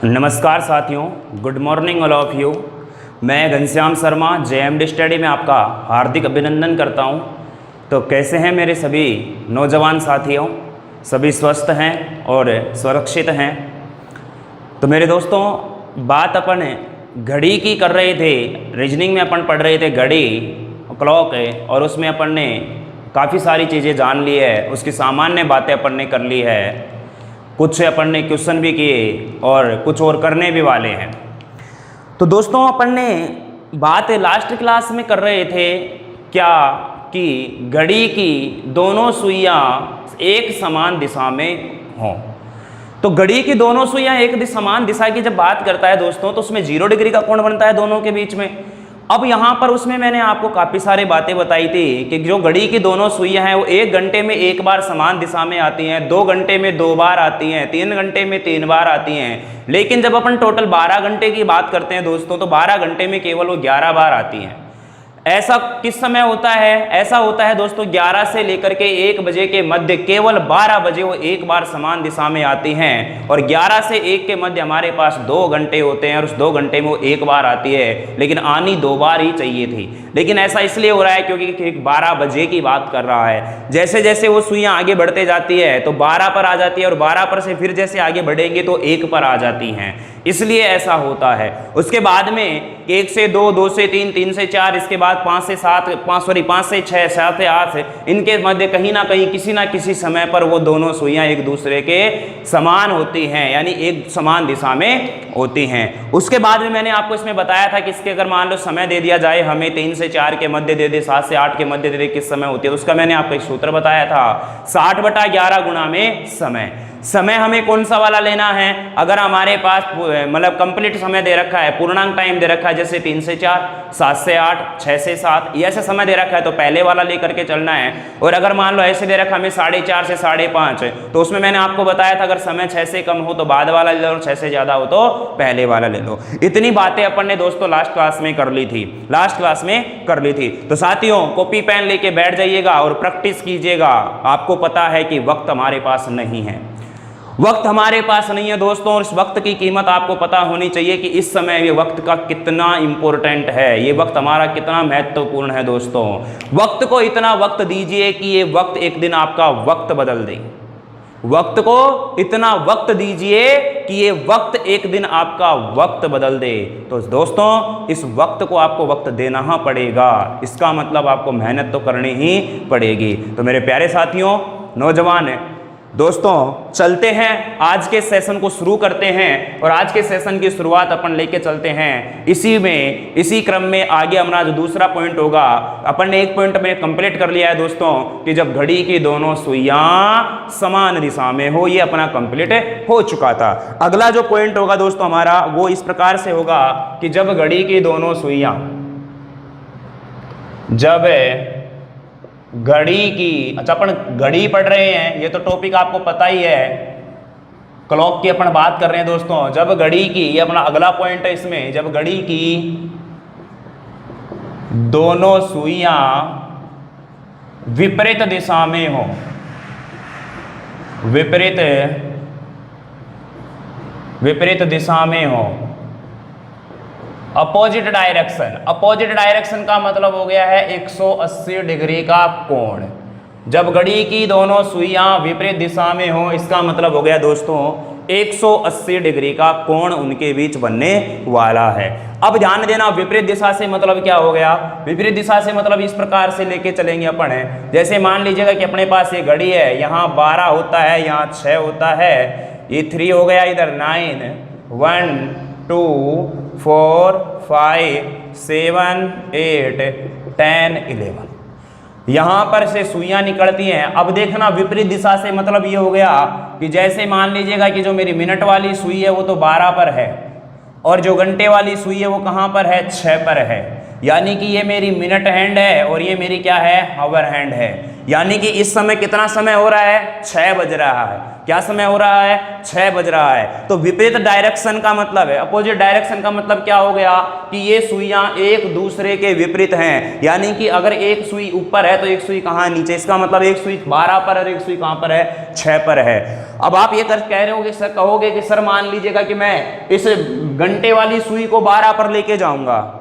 नमस्कार साथियों, good morning all of you. मैं घनश्याम शर्मा JMD स्टडी में आपका हार्दिक अभिनंदन करता हूं। तो कैसे हैं मेरे सभी नौजवान साथियों? सभी स्वस्थ हैं और सुरक्षित हैं? तो मेरे दोस्तों, बात अपन घड़ी की कर रहे थे। रीजनिंग में अपन पढ़ रहे थे घड़ी, क्लॉक है, और उसमें अपन ने काफ़ी सारी चीज़ें जान ली है। उसकी सामान्य बातें अपन ने कर ली है, कुछ अपन ने क्वेश्चन भी किए और कुछ और करने भी वाले हैं। तो दोस्तों, अपन ने बात लास्ट क्लास में कर रहे थे क्या कि घड़ी की दोनों सुइयां एक समान दिशा में हों। तो घड़ी की दोनों सुइयां एक समान दिशा की जब बात करता है दोस्तों, तो उसमें 0 डिग्री का कोण बनता है दोनों के बीच में। अब यहाँ पर उसमें मैंने आपको काफ़ी सारी बातें बताई थी कि जो घड़ी की दोनों सुइयां हैं वो 1 घंटे में एक बार समान दिशा में आती हैं, 2 घंटे में 2 बार आती हैं, 3 घंटे में 3 बार आती हैं। लेकिन जब अपन टोटल 12 घंटे की बात करते हैं दोस्तों, तो 12 घंटे में केवल वो 11 बार आती हैं। ऐसा किस समय होता है? ऐसा होता है दोस्तों 11 से लेकर के 1 बजे के मध्य केवल 12 बजे वो एक बार समान दिशा में आती हैं, और 11 से 1 के मध्य हमारे पास 2 घंटे होते हैं, और उस 2 घंटे में वो एक बार आती है। लेकिन आनी 2 बार ही चाहिए थी, लेकिन ऐसा इसलिए हो रहा है क्योंकि 12 बजे की बात कर रहा है। जैसे जैसे वो सुइयां आगे बढ़ते जाती है तो 12 पर आ जाती है, और 12 पर से फिर जैसे आगे बढ़ेंगे तो 1 पर आ जाती हैं, इसलिए ऐसा होता है। उसके बाद में 1 से 2, 2 से 3, 3 से 4, इसके बाद 5 से 7, 5 से 6, 7 से 8, इनके मध्य कहीं ना कहीं किसी ना किसी समय पर वो दोनों सुइयां एक दूसरे के समान होती हैं, यानी एक समान दिशा में होती हैं। उसके बाद में मैंने आपको इसमें बताया था कि इसके अगर मान लो समय दे दिया जाए, हमें 3 से 4 के मध्य दे दे, 7 से 8 के मध्य दे दे, किस समय होती है, उसका मैंने आपको एक सूत्र बताया था, 60/11 गुणा में समय। समय हमें कौन सा वाला लेना है? अगर हमारे पास मतलब कंप्लीट समय दे रखा है, पूर्णांक टाइम दे रखा है, जैसे 3 से 4, 7 से 8, 6 से 7, ये ऐसे समय दे रखा है तो पहले वाला लेकर के चलना है। और अगर मान लो ऐसे दे रखा हमें 4.5 से 5.5, तो उसमें मैंने आपको बताया था अगर समय 6 से कम हो तो बाद वाला ले लो, और 6 से ज्यादा हो तो पहले वाला ले लो। इतनी बातें अपन ने दोस्तों लास्ट क्लास में कर ली थी, तो साथियों कॉपी पेन लेके बैठ जाइएगा और प्रैक्टिस कीजिएगा। आपको पता है कि वक्त हमारे पास नहीं है, वक्त हमारे पास नहीं है दोस्तों, और इस वक्त की कीमत आपको पता होनी चाहिए कि इस समय ये वक्त का कितना इंपॉर्टेंट है, ये वक्त हमारा कितना महत्वपूर्ण है दोस्तों। वक्त को इतना वक्त दीजिए कि ये वक्त एक दिन आपका वक्त बदल दे। वक्त को इतना वक्त दीजिए कि ये वक्त एक दिन आपका वक्त बदल दे। तो दोस्तों, इस वक्त को आपको वक्त देना पड़ेगा, इसका मतलब आपको मेहनत तो करनी ही पड़ेगी। तो मेरे प्यारे साथियों, नौजवान दोस्तों, चलते हैं आज के सेशन को शुरू करते हैं, और आज के सेशन की शुरुआत अपन लेके चलते हैं इसी क्रम में आगे हमारा जो दूसरा पॉइंट होगा, अपन ने एक पॉइंट में कंप्लीट कर लिया है दोस्तों कि जब घड़ी की दोनों सुइयां समान दिशा में हो, ये अपना कंप्लीट हो चुका था। अगला जो पॉइंट होगा दोस्तों हमारा, वो इस प्रकार से होगा कि जब घड़ी की दोनों सुइयां, घड़ी की, अच्छा अपन घड़ी पढ़ रहे हैं, ये तो टॉपिक आपको पता ही है, क्लॉक की अपन बात कर रहे हैं दोस्तों। जब घड़ी की, ये अपना अगला पॉइंट है इसमें, जब घड़ी की दोनों सुइयां विपरीत दिशा में हो, विपरीत दिशा में हो, अपोजिट डायरेक्शन का मतलब हो गया है 180 डिग्री का कोण। जब घड़ी की दोनों सुइयां विपरीत दिशा में हो, इसका मतलब हो गया दोस्तों 180 डिग्री का कोण उनके बीच बनने वाला है। अब ध्यान देना, विपरीत दिशा से मतलब क्या हो गया? विपरीत दिशा से मतलब इस प्रकार से लेके चलेंगे अपन है। जैसे मान लीजिएगा कि अपने पास ये घड़ी है, यहाँ 12 होता है, यहाँ 6 होता है, ये 3 हो गया, इधर 9, 1 2 4 5 7 8 10 11, यहां पर से सुइयां निकलती हैं। अब देखना, विपरीत दिशा से मतलब ये हो गया कि जैसे मान लीजिएगा कि जो मेरी मिनट वाली सुई है वो तो 12 पर है, और जो घंटे वाली सुई है वो कहां पर है? 6 पर है। यानी कि ये मेरी मिनट हैंड है और ये मेरी क्या है? हावर हैंड है। यानी कि इस समय कितना समय हो रहा है, 6 बज रहा है। क्या समय हो रहा है, 6 बज रहा है। तो विपरीत डायरेक्शन का मतलब है, अपोजिट डायरेक्शन का मतलब क्या हो गया कि ये सुइयां एक दूसरे के विपरीत हैं। यानी कि अगर एक सुई ऊपर है तो एक सुई कहाँ है, नीचे। इसका मतलब एक सुई 12 पर और एक सुई कहाँ पर है, 6 पर है। अब आप ये कह रहे हो सर, कहोगे कि सर मान लीजिएगा कि मैं इस घंटे वाली सुई को 12 पर लेके जाऊंगा,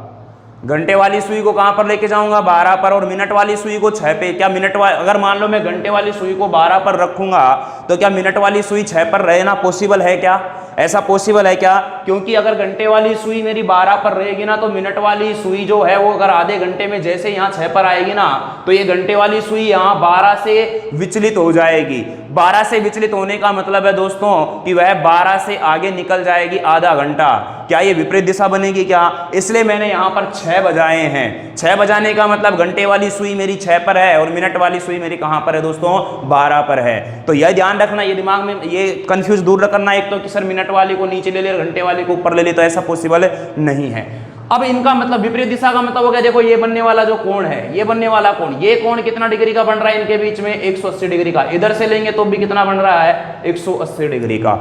घंटे वाली सुई को कहां पर लेके जाऊंगा, 12 पर, और मिनट वाली सुई को 6 पे। क्या अगर मान लो मैं घंटे वाली सुई को 12 पर रखूंगा तो क्या मिनट वाली सुई 6 पर रहना पॉसिबल है क्या? ऐसा पॉसिबल है क्या? क्योंकि अगर घंटे वाली सुई मेरी 12 पर रहेगी ना, तो मिनट वाली सुई जो है वो अगर आधे घंटे में जैसे यहाँ 6 पर आएगी ना, तो ये घंटे वाली सुई यहाँ 12 से विचलित हो जाएगी। 12 से विचलित होने का मतलब है दोस्तों कि वह 12 से आगे निकल जाएगी आधा घंटा। क्या ये विपरीत दिशा बनेगी क्या? इसलिए मैंने यहाँ पर 6 बजाए हैं। 6 बजाने का मतलब घंटे वाली सुई मेरी 6 पर है और मिनट वाली सुई मेरी कहाँ पर है दोस्तों, 12 पर है। तो यह ध्यान रखना, ये दिमाग में ये कंफ्यूज दूर करना। एक तो कि सर मिनट वाली को नीचे ले ले, घंटे वाली को ऊपर ले ले, तो ऐसा पॉसिबल नहीं है। अब इनका मतलब विपरीत दिशा का मतलब हो गया, देखो ये बनने वाला जो कोण है, ये बनने वाला कोण, ये कोण कितना डिग्री का बन रहा है इनके बीच में, 180 डिग्री का। इधर से लेंगे तो भी कितना बन रहा है, 180 डिग्री का।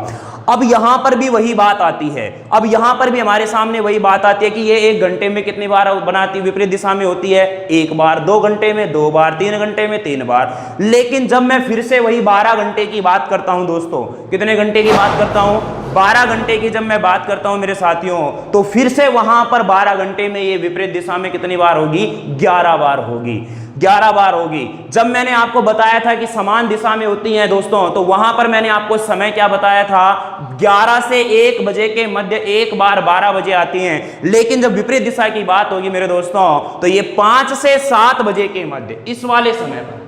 अब यहां पर भी वही बात आती है, अब यहां पर भी हमारे सामने वही बात आती है कि ये 1 घंटे में कितनी बार बनाती, विपरीत दिशा में होती है 1 बार, 2 घंटे में 2 बार, 3 घंटे में 3 बार। लेकिन जब मैं फिर से वही 12 घंटे की बात करता हूं दोस्तों, कितने घंटे की बात करता हूं, 12 घंटे की जब मैं बात करता हूं मेरे साथियों, तो फिर से वहां पर 12 घंटे में ये विपरीत दिशा में कितनी बार होगी, 11 बार होगी, 11 बार होगी। जब मैंने आपको बताया था कि समान दिशा में होती हैं दोस्तों, तो वहां पर मैंने आपको समय क्या बताया था, 11 से 1 बजे के मध्य एक बार 12 बजे आती हैं। लेकिन जब विपरीत दिशा की बात होगी मेरे दोस्तों, तो ये 5 से 7 बजे के मध्य, इस वाले समय पर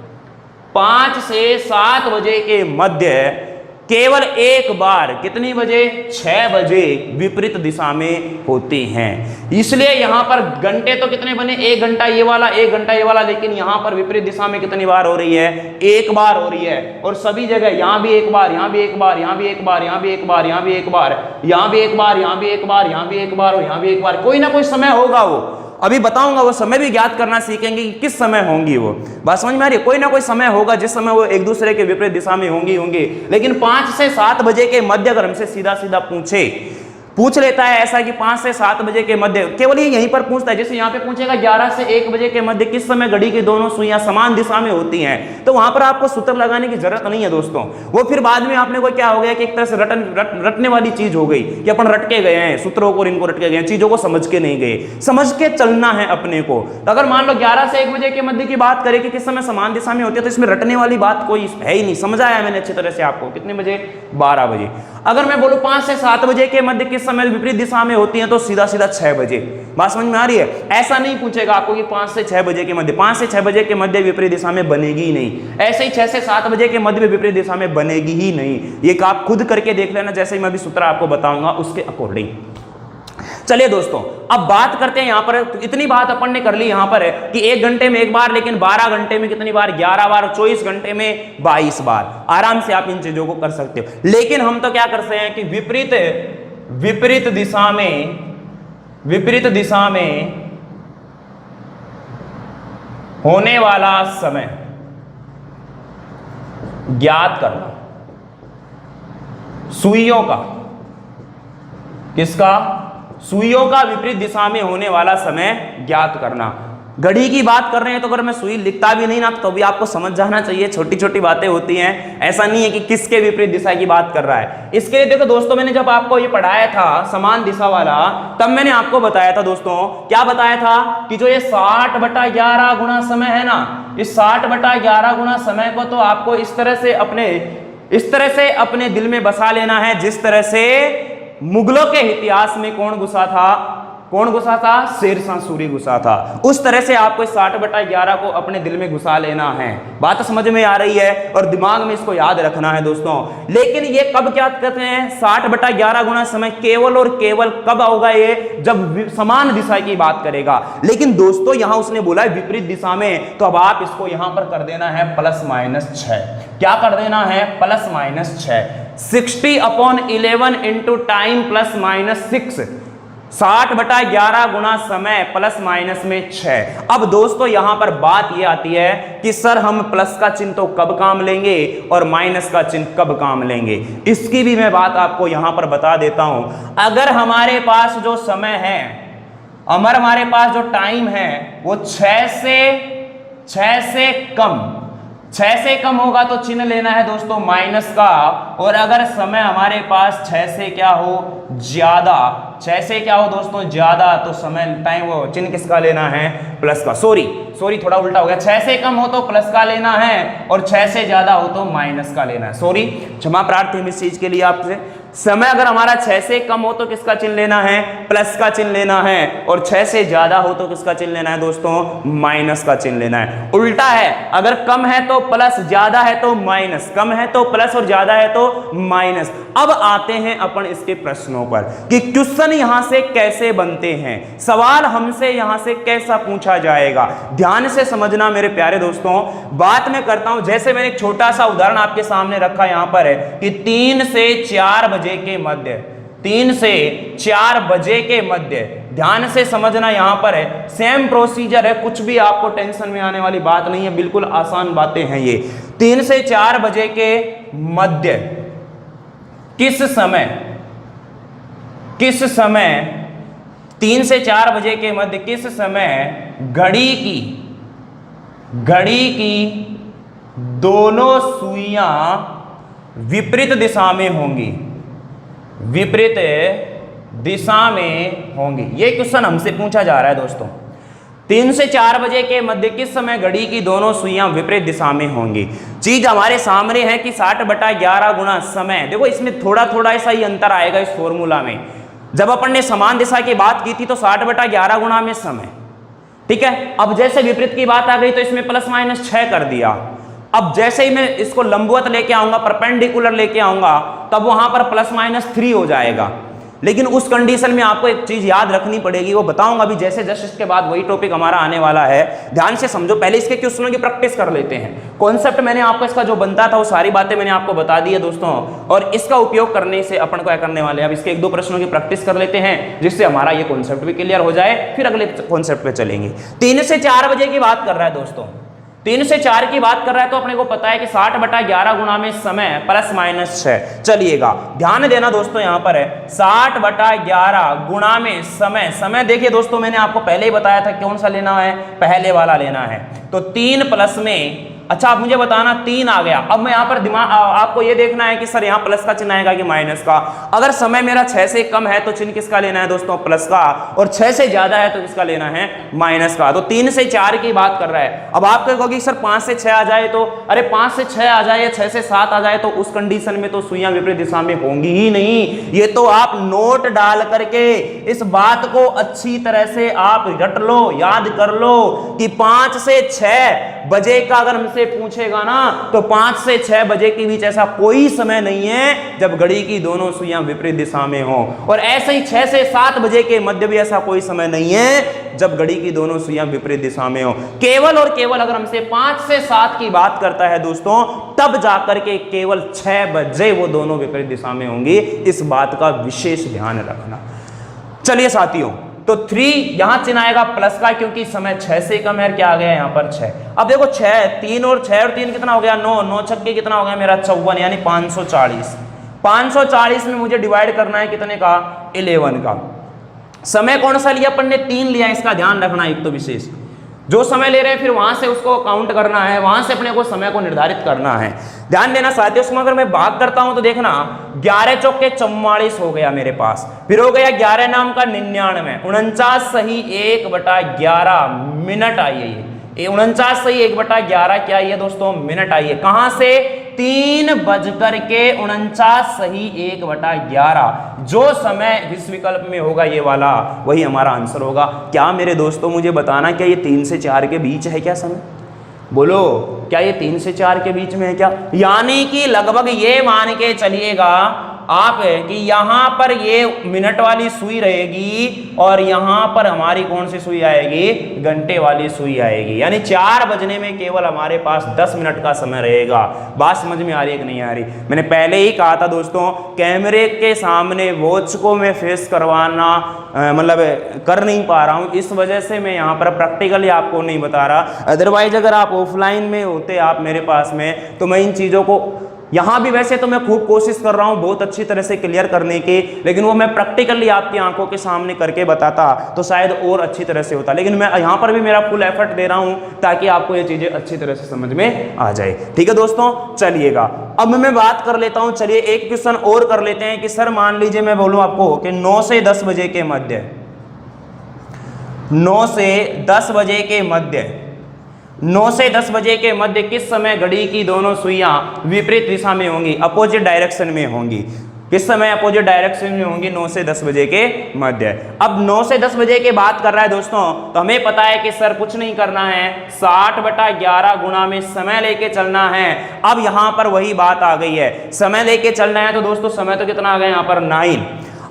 5 से 7 बजे के मध्य केवल एक बार, कितनी बजे, 6 बजे विपरीत दिशा में होती हैं। इसलिए यहां पर घंटे तो कितने बने, 1 घंटा ये वाला, 1 घंटा ये वाला, लेकिन यहां पर विपरीत दिशा में कितनी बार हो रही है, 1 बार हो रही है। और सभी जगह यहां भी 1 बार, यहां भी 1 बार, यहां भी 1 बार, यहां भी 1 बार, यहां भी 1 बार, यहां भी 1 बार, यहां भी 1 बार, यहां भी 1 बार और यहां भी 1 बार। कोई ना कोई समय होगा, वो अभी बताऊंगा, वो समय भी ज्ञात करना सीखेंगे कि किस समय होंगी वो। बात समझ में आ रही है? कोई ना कोई समय होगा जिस समय वो एक दूसरे के विपरीत दिशा में होंगी। लेकिन 5 से 7 बजे के मध्य अगर हमसे सीधा सीधा पूछ लेता है ऐसा कि 5 से 7 बजे के मध्य, केवल ये यहीं पर पूछता है। जैसे यहाँ पे पूछेगा 11 से 1 बजे के मध्य किस समय घड़ी की दोनों सुइयां समान दिशा में होती हैं, तो वहां पर आपको सूत्र लगाने की जरूरत नहीं है दोस्तों। वो फिर बाद में आपने को क्या हो गया कि एक तरह से रटने वाली चीज हो गई कि अपन रट के गए हैं सूत्रों को, इनको रट के गए, चीजों को समझ के नहीं गए। समझ के चलना है अपने को। तो अगर मान लो 11 से 1 बजे के मध्य की बात करें कि किस समय समान दिशा में होती है, तो इसमें रटने वाली बात कोई है ही नहीं। समझाया मैंने अच्छी तरह से आपको। कितने बजे, 12 बजे। अगर मैं बोलूं 5 से 7 बजे के मध्य किस समय विपरीत दिशा में होती हैं, तो सीधा सीधा 6 बजे। बात समझ में आ रही है? ऐसा नहीं पूछेगा आपको कि 5 से 6 बजे के मध्य, 5 से 6 बजे के मध्य विपरीत दिशा में बनेगी ही नहीं। ऐसे ही 6 से 7 बजे के मध्य विपरीत दिशा में बनेगी ही नहीं। ये आप खुद करके देख लेना, जैसे ही मैं भी सूत्र आपको बताऊंगा उसके अकॉर्डिंग। चलिए दोस्तों, अब बात करते हैं यहां पर। इतनी बात अपन ने कर ली यहां पर है कि 1 घंटे में 1 बार, लेकिन 12 घंटे में कितनी बार, 11 बार, 24 घंटे में 22 बार। आराम से आप इन चीजों को कर सकते हो। लेकिन हम तो क्या करते हैं कि विपरीत दिशा में होने वाला समय ज्ञात करना, सुइयों का, किसका, सुइयों का विपरीत दिशा में होने वाला समय ज्ञात करना। घड़ी की बात कर रहे हैं तो अगर मैं सुई लिखता भी नहीं ना तो भी आपको समझ जाना चाहिए, छोटी छोटी बातें होती हैं। ऐसा नहीं है कि किसके विपरीत दिशा की बात कर रहा है। इसके लिए देखो दोस्तों, मैंने जब आपको ये पढ़ाया था समान दिशा वाला, तब मैंने आपको बताया था दोस्तों, क्या बताया था कि जो ये 60/11 गुणा समय है ना, इस 60/11 गुणा समय को तो आपको इस तरह से अपने दिल में बसा लेना है, जिस तरह से मुगलों के इतिहास में कौन घुसा था, शेरशाह सूरी घुसा था। उस तरह से आपको 60/11 को अपने दिल में घुसा लेना है। बात समझ में आ रही है? और दिमाग में इसको याद रखना है दोस्तों। लेकिन ये कब क्या कहते हैं, 60/11 गुणा समय केवल और केवल कब होगा, ये जब समान दिशा की बात करेगा। लेकिन दोस्तों यहां उसने बोला है विपरीत दिशा में, तो अब आप इसको यहां पर कर देना है +-6। क्या कर देना है, +-6। 60/11 इंटू टाइम +-6 60/11 गुणा समय प्लस माइनस में 6। अब दोस्तों यहां पर बात यह आती है कि सर हम प्लस का चिन्ह तो कब काम लेंगे और माइनस का चिन्ह कब काम लेंगे, इसकी भी मैं बात आपको यहां पर बता देता हूं। अगर हमारे पास जो समय है, हमारे पास जो टाइम है वो 6 से कम होगा तो चिन्ह लेना है दोस्तों माइनस का। और अगर समय हमारे पास 6 से क्या हो ज्यादा, 6 से क्या हो दोस्तों ज्यादा, तो समय टाइम वो चिन्ह किसका लेना है, प्लस का। सॉरी थोड़ा उल्टा हो गया, 6 से कम हो तो प्लस का लेना है और 6 से ज्यादा हो तो माइनस का लेना है। सॉरी, क्षमा प्रार्थी हम इस चीज के लिए आपसे। समय अगर हमारा 6 से कम हो तो किसका चिन्ह लेना है, प्लस का चिन्ह लेना है, और 6 से ज्यादा हो तो किसका चिन्ह लेना है दोस्तों, माइनस का चिन्ह लेना है। उल्टा है, अगर कम है तो प्लस, ज्यादा है तो माइनस, कम है तो प्लस और ज्यादा है तो माइनस। अब आते हैं अपन इसके प्रश्नों पर कि क्वेश्चन यहां से कैसे बनते हैं, सवाल हमसे यहां से कैसा पूछा जाएगा। ध्यान से समझना मेरे प्यारे दोस्तों, बात मैं करता हूं, जैसे मैंने एक छोटा सा उदाहरण आपके सामने रखा यहां पर है कि 3 से 4 बजे के मध्य, 3 से 4 बजे के मध्य, ध्यान से समझना यहां पर है, सेम प्रोसीजर है, कुछ भी आपको टेंशन में आने वाली बात नहीं है, बिल्कुल आसान बातें हैं ये। 3 से 4 बजे के मध्य किस समय 3 से 4 बजे के मध्य किस समय घड़ी की दोनों सुइयां विपरीत दिशा में होंगी, विपरीत दिशा में होंगी। ये क्वेश्चन हमसे पूछा जा रहा है दोस्तों। 3 से 4 बजे के मध्य किस समय घड़ी की दोनों सुइयां विपरीत दिशा में होंगी। चीज हमारे सामने है कि 60/11 गुणा समय। देखो इसमें थोड़ा ऐसा ही अंतर आएगा इस फॉर्मूला में। जब अपन ने समान दिशा की बात की थी तो 60/11 गुणा में समय, ठीक है। अब जैसे विपरीत की बात आ गई तो इसमें प्लस माइनस 6 कर दिया। अब जैसे ही मैं इसको लंबवत लेके आऊंगा, परपेंडिकुलर लेके आऊंगा, तब वहां पर प्लस माइनस 3 हो जाएगा। लेकिन उस कंडीशन में आपको एक चीज याद रखनी पड़ेगी, वो बताऊंगा अभी जैसे जस्ट इसके बाद वही टॉपिक हमारा आने वाला है। ध्यान से समझो, पहले इसके क्वेश्चनों की प्रैक्टिस कर लेते हैं। कॉन्सेप्ट मैंने आपको इसका जो बनता था वो सारी बातें मैंने आपको बता दी है दोस्तों, और इसका उपयोग करने से अपन क्या करने वाले हैं, अब इसके 1-2 प्रश्नों की प्रैक्टिस कर लेते हैं जिससे हमारा ये कॉन्सेप्ट भी क्लियर हो जाए, फिर अगले कॉन्सेप्ट पे चलेंगे। 3 से 4 बजे की बात कर रहा है दोस्तों, 3 से 4 की बात कर रहा है तो अपने को पता है कि 60/11 गुणा में समय प्लस माइनस 6। चलिएगा ध्यान देना दोस्तों, यहां पर है 60/11 गुणा में समय। समय देखिए दोस्तों, मैंने आपको पहले ही बताया था कौन सा लेना है, पहले वाला लेना है। तो 3 प्लस में, अच्छा आप मुझे बताना 3 आ गया। अब मैं यहां पर दिमाग आपको यह देखना है कि सर यहां प्लस का चिन्ह आएगा कि माइनस का। अगर समय मेरा 6 से कम है तो चिन्ह किसका लेना है दोस्तों, प्लस का, और 6 से ज्यादा है तो किसका लेना है, माइनस का। तो 3 से 4 की बात कर रहा है। अब आप कहोगे सर 5 से 6 आ जाए तो, अरे 5 से 6 आ जाए या 6 से 7 आ जाए तो उस कंडीशन में तो सुइयां विपरीत दिशा में होंगी ही नहीं। ये तो आप नोट डाल करके इस बात को अच्छी तरह से आप रट लो, याद कर लो कि 5 से 6 बजे का अगर हमसे पूछेगा ना तो 5 से 6 बजे के बीच ऐसा कोई समय नहीं है जब घड़ी की दोनों सुइयां विपरीत दिशा में हो, और ऐसे ही 6 से 7 बजे के मध्य भी ऐसा कोई समय नहीं है जब घड़ी की दोनों सुइयां विपरीत दिशा में हो। केवल और केवल अगर हमसे 5 से 7 की बात करता है दोस्तों, तब जाकर के केवल 6 बजे वो दोनों विपरीत दिशा में होंगी। इस बात का विशेष ध्यान रखना। चलिए साथियों, तो 3 यहां चिन्ह आएगा प्लस का क्योंकि समय 6 से कम है। क्या आ गया यहां पर 6। अब देखो 6, 3 और 6 और 3 कितना हो गया, 9, 9 छक्के कितना हो गया मेरा 54, यानी 540। 540 में मुझे डिवाइड करना है कितने का, 11 का। समय कौन सा लिया अपन ने, 3 लिया, इसका ध्यान रखना। एक तो विशेष जो समय ले रहे हैं फिर वहां से उसको काउंट करना है, वहां से अपने को समय को निर्धारित करना है। ध्यान देना साथियों, उसमें अगर मैं बात करता हूं तो देखना 11 चौके 44 हो गया मेरे पास, फिर हो गया 11 नाम का 99, 49 सही 1/11 मिनट आई है। ये 49 सही 1/11 क्या है दोस्तों, मिनट आई है। कहां से, 3:49 सही 1/11। जो समय इस विकल्प में होगा ये वाला, वही हमारा आंसर होगा। क्या मेरे दोस्तों मुझे बताना, क्या ये 3 से 4 के बीच है क्या समय, बोलो क्या ये 3 से 4 के बीच में है क्या? यानी कि लगभग ये मान के चलिएगा आप कि यहां पर ये मिनट वाली सुई रहेगी और यहां पर हमारी कौन सी सुई आएगी, घंटे वाली सुई आएगी। यानी 4 बजने में केवल हमारे पास 10 मिनट का समय रहेगा। बात समझ में आ रही है कि नहीं आ रही? मैंने पहले ही कहा था दोस्तों, कैमरे के सामने वॉच को मैं फेस करवाना मतलब कर नहीं पा रहा हूं, इस वजह से मैं यहां पर प्रैक्टिकली आपको नहीं बता रहा। अदरवाइज अगर आप ऑफलाइन में होते आप मेरे पास में, तो मैं इन चीजों को यहां भी वैसे तो मैं खूब कोशिश कर रहा हूं बहुत अच्छी तरह से क्लियर करने की, लेकिन वो मैं प्रैक्टिकली आपकी आंखों के सामने करके बताता तो शायद और अच्छी तरह से होता। लेकिन मैं यहां पर भी मेरा फुल एफर्ट दे रहा हूं ताकि आपको ये चीजें अच्छी तरह से समझ में आ जाए। ठीक है दोस्तों, चलिएगा अब मैं बात कर लेता हूं। चलिए एक क्वेश्चन और कर लेते हैं कि सर मान लीजिए मैं बोलूं आपको कि 9 से 10 बजे के मध्य, 9 से 10 बजे के मध्य, 9 से 10 बजे के मध्य किस समय घड़ी की दोनों सुइयां विपरीत दिशा में होंगी, अपोजिट डायरेक्शन में होंगी? किस समय अपोजिट डायरेक्शन में होंगी? 9 से 10 बजे के मध्य। अब 9 से 10 बजे की बात कर रहा है दोस्तों, तो हमें पता है कि सर कुछ नहीं करना है, 60/11 गुणा में समय लेके चलना है। अब यहां पर वही बात आ गई है, समय लेके चलना है, तो दोस्तों समय तो कितना आ गया यहां पर 9।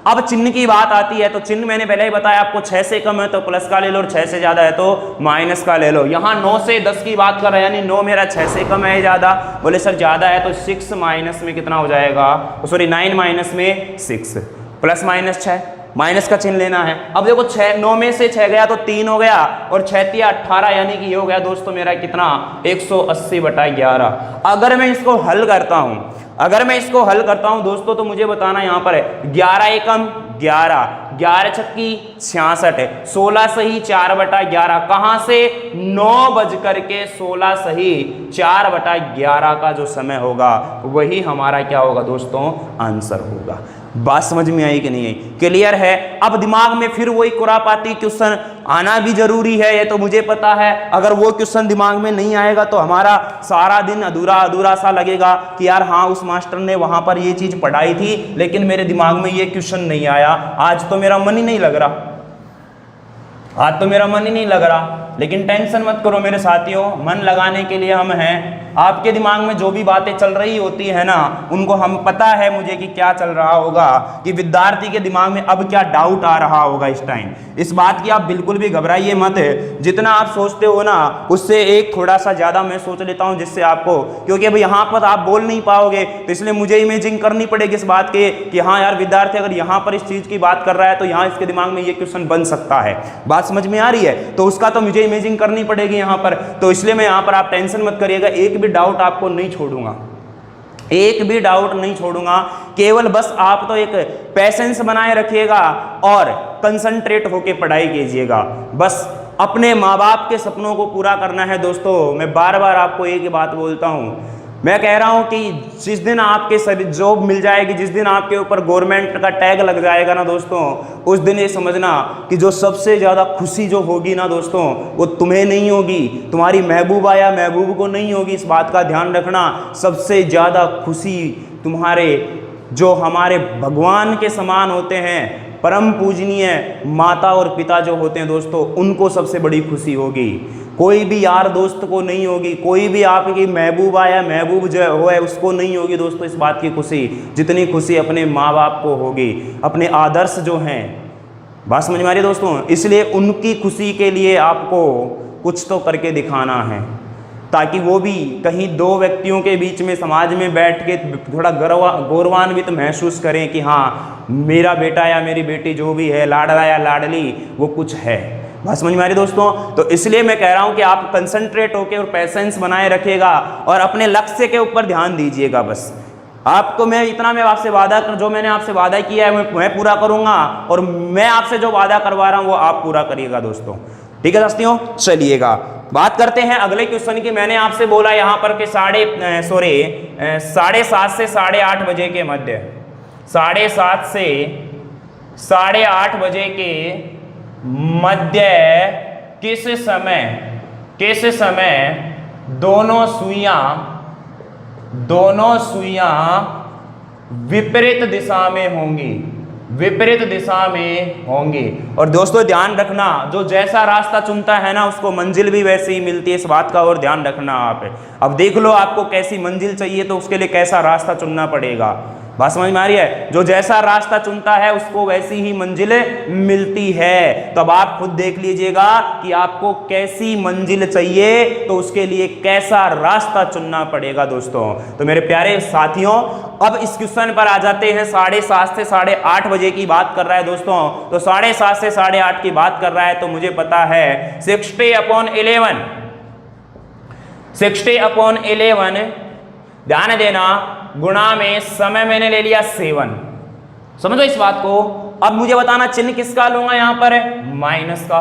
अब चिन्ह की बात आती है, तो चिन्ह मैंने पहले ही बताया आपको, 6 से कम है तो प्लस का ले लो और 6 से ज्यादा है तो माइनस का ले लो। यहाँ 9 से 10 की बात कर रहे हैं, यानी 9 मेरा 6 से कम है ज्यादा, बोले सर ज्यादा है तो 6 माइनस में कितना हो जाएगा, सॉरी 9 माइनस में 6, प्लस माइनस 6, माइनस का चिन्ह लेना है। अब देखो 9 में से 6 गया तो 3 हो गया और 6 × 18, यानी कि ये हो गया दोस्तों मेरा कितना, 180/11। अगर मैं इसको हल करता हूं, अगर मैं इसको हल करता हूं दोस्तों, तो मुझे बताना यहां पर है 11 एकम 11, 11 छक्की 66, 16 सही 4/11, कहां से 9:16 सही 4/11 का जो समय होगा वही हमारा क्या होगा दोस्तों, आंसर होगा। बात समझ में आई कि नहीं आई? क्लियर है? अब दिमाग में फिर वही खुरापाती क्वेश्चन आना भी जरूरी है, ये तो मुझे पता है। अगर वो क्वेश्चन दिमाग में नहीं आएगा तो हमारा सारा दिन अधूरा अधूरा सा लगेगा कि यार हाँ उस मास्टर ने वहां पर ये चीज पढ़ाई थी लेकिन मेरे दिमाग में ये क्वेश्चन नहीं आया, आज तो मेरा मन ही नहीं लग रहा, आज तो मेरा मन ही नहीं लग रहा। लेकिन टेंशन मत करो मेरे साथियों, मन लगाने के लिए हम हैं। आपके दिमाग में जो भी बातें चल रही होती है ना, उनको हम पता है मुझे कि क्या चल रहा होगा, कि विद्यार्थी के दिमाग में अब क्या डाउट आ रहा होगा इस टाइम। इस बात की आप बिल्कुल भी घबराइए मत, जितना आप सोचते हो ना उससे एक थोड़ा सा ज्यादा मैं सोच लेता हूं, जिससे आपको, क्योंकि अब यहाँ पर आप बोल नहीं पाओगे तो इसलिए मुझे इमेजिंग करनी पड़ेगी इस बात के कि हाँ यार विद्यार्थी अगर यहाँ पर इस चीज की बात कर रहा है तो यहाँ इसके दिमाग में ये क्वेश्चन बन सकता है। बात समझ में आ रही है? तो उसका तो मुझे इमेजिंग करनी पड़ेगी यहाँ पर, तो इसलिए मैं यहाँ पर, आप टेंशन मत करिएगा, एक भी डाउट आपको नहीं छोड़ूंगा, एक भी डाउट नहीं छोड़ूंगा। केवल बस आप तो एक पेशेंस बनाए रखिएगा और कंसंट्रेट होके पढ़ाई कीजिएगा। बस अपने माँ बाप के सपनों को पूरा करना है दोस्तों। मैं बार बार आपको एक ही बात बोलता हूँ, मैं कह रहा हूं कि जिस दिन आपके सभी जॉब मिल जाएगी, जिस दिन आपके ऊपर गवर्नमेंट का टैग लग जाएगा ना दोस्तों, उस दिन ये समझना कि जो सबसे ज़्यादा खुशी जो होगी ना दोस्तों, वो तुम्हें नहीं होगी, तुम्हारी महबूबा या महबूब को नहीं होगी। इस बात का ध्यान रखना, सबसे ज़्यादा खुशी तुम्हारे जो हमारे भगवान के समान होते हैं, परम पूजनीय माता और पिता जो होते हैं दोस्तों, उनको सबसे बड़ी खुशी होगी। कोई भी यार दोस्त को नहीं होगी, कोई भी आपकी महबूबा या महबूब जो है उसको नहीं होगी दोस्तों इस बात की खुशी, जितनी खुशी अपने माँ बाप को होगी, अपने आदर्श जो हैं। बात समझ में आ रही है दोस्तों? इसलिए उनकी खुशी के लिए आपको कुछ तो करके दिखाना है, ताकि वो भी कहीं दो व्यक्तियों के बीच में समाज में बैठ के थोड़ा गौरवान्वित महसूस करें कि हाँ मेरा बेटा या मेरी बेटी जो भी है, लाडला या लाडली, वो कुछ है। बात समझ में आ रही दोस्तों? तो इसलिए मैं कह रहा हूं कि आप कंसंट्रेट होकर और पेशेंस बनाए रखिएगा और अपने लक्ष्य के ऊपर ध्यान दीजिएगा। बस आपको मैं इतना, मैं आपसे वादा कर, जो मैंने आपसे वादा किया है मैं पूरा करूंगा, और मैं आपसे जो वादा करवा रहा हूं वो आप पूरा करिएगा दोस्तों। ठीक है दोस्तों, चलिएगा बात करते हैं अगले क्वेश्चन की। मैंने आपसे बोला यहाँ पर कि 7:30 से 8:30 बजे के मध्य, 7:30 से 8:30 बजे के मध्य किस समय दोनों सुइयां विपरीत दिशा में होंगी, विपरीत दिशा में होंगी। और दोस्तों ध्यान रखना, जो जैसा रास्ता चुनता है ना उसको मंजिल भी वैसी ही मिलती है, इस बात का और ध्यान रखना आप। अब देख लो आपको कैसी मंजिल चाहिए तो उसके लिए कैसा रास्ता चुनना पड़ेगा। बात समझ में आ रही है? जो जैसा रास्ता चुनता है उसको वैसी ही मंजिल मिलती है। तो अब आप खुद देख लीजिएगा कि आपको कैसी मंजिल चाहिए, तो उसके लिए कैसा रास्ता चुनना पड़ेगा दोस्तों। तो मेरे प्यारे साथियों, अब इस क्वेश्चन पर आ जाते हैं। 7:30 से 8:30 बजे की बात कर रहा है दोस्तों। तो 7:30 से 8:30 की बात कर रहा है, तो मुझे पता है 60/11, 60/11 ध्यान देना, गुणा में समय मैंने ले लिया 7। समझो इस बात को। अब मुझे बताना चिन्ह किसका लूंगा यहां पर? माइनस का।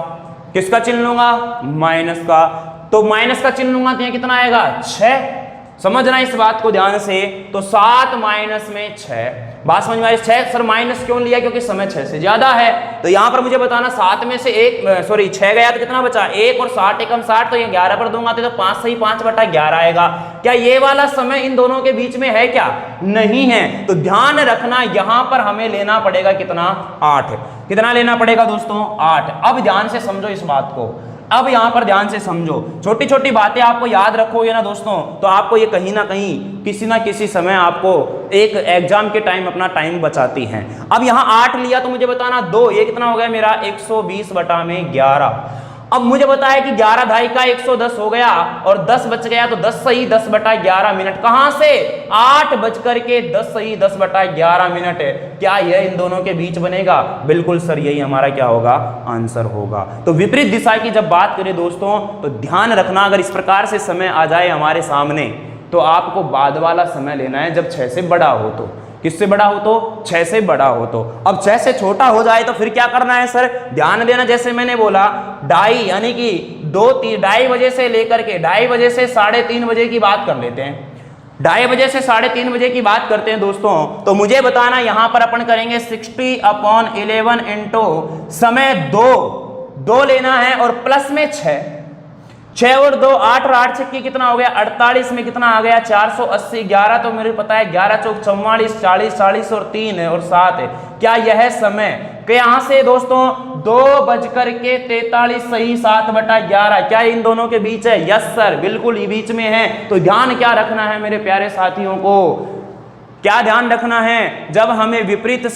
किसका चिन्ह लूंगा? माइनस का। तो माइनस का चिन्ह लूंगा तो यहां कितना आएगा? 6। समझना इस बात को ध्यान से। तो 7 माइनस में 6। बात समझ में आई? 6 सर माइनस क्यों लिया? क्योंकि समय 6 से ज्यादा है। तो यहां पर मुझे बताना 7 में से 6 गया तो कितना बचा? 1 और 60 एकम 60, तो ये 11 पर दूंगा तो 5 सही 5/11 आएगा। क्या ये वाला समय इन दोनों के बीच में है क्या? नहीं है। तो ध्यान रखना यहां पर हमें लेना पड़ेगा कितना? 8। कितना लेना पड़ेगा दोस्तों? 8। अब ध्यान से समझो इस बात को। अब यहां पर ध्यान से समझो, छोटी छोटी बातें आपको याद रखोगे ना दोस्तों, तो आपको ये कहीं ना कहीं किसी ना किसी समय आपको एक एग्जाम के टाइम अपना टाइम बचाती हैं। अब यहां 8 लिया तो मुझे बताना 2, ये कितना हो गया मेरा? 120/11। अब मुझे बताया कि 11 ढाई का 110 हो गया और 10 बच गया, तो 10 सही 10/11 मिनट। कहां से? 8 बज करके 10 सही 10/11 मिनट। क्या यह इन दोनों के बीच बनेगा? बिल्कुल सर, यही हमारा क्या होगा? आंसर होगा। तो विपरीत दिशा की जब बात करें दोस्तों, तो ध्यान रखना, अगर इस प्रकार से समय आ जाए हमारे सामने, तो आपको बाद वाला समय लेना है जब 6 से बड़ा हो। तो किससे बड़ा हो? तो 6 से बड़ा हो। तो अब 6 से छोटा हो जाए तो फिर क्या करना है सर? ध्यान देना, जैसे मैंने बोला ढाई यानी कि 2-2:30 बजे से लेकर के 2:30 बजे से 3:30 बजे की बात कर लेते हैं। 2:30 बजे से 3:30 बजे की बात करते हैं दोस्तों। तो मुझे बताना यहां पर अपन करेंगे 60/11 इंटू समय 2 लेना है और प्लस में 6 और 2 8 और 8 छक्के कितना हो गया? 48 में कितना आ गया? 480। 11 तो मुझे पता है, 11 चौक 44, 40 40 और 3 है और 7 है। क्या यह समय के यहां से दोस्तों 2:43 सही 7/11, क्या इन दोनों के बीच है? यस सर, बिल्कुल ये बीच में है। तो ध्यान क्या रखना है मेरे प्यारे साथियों को? क्या ध्यान रखना है? जब हमें विपरीत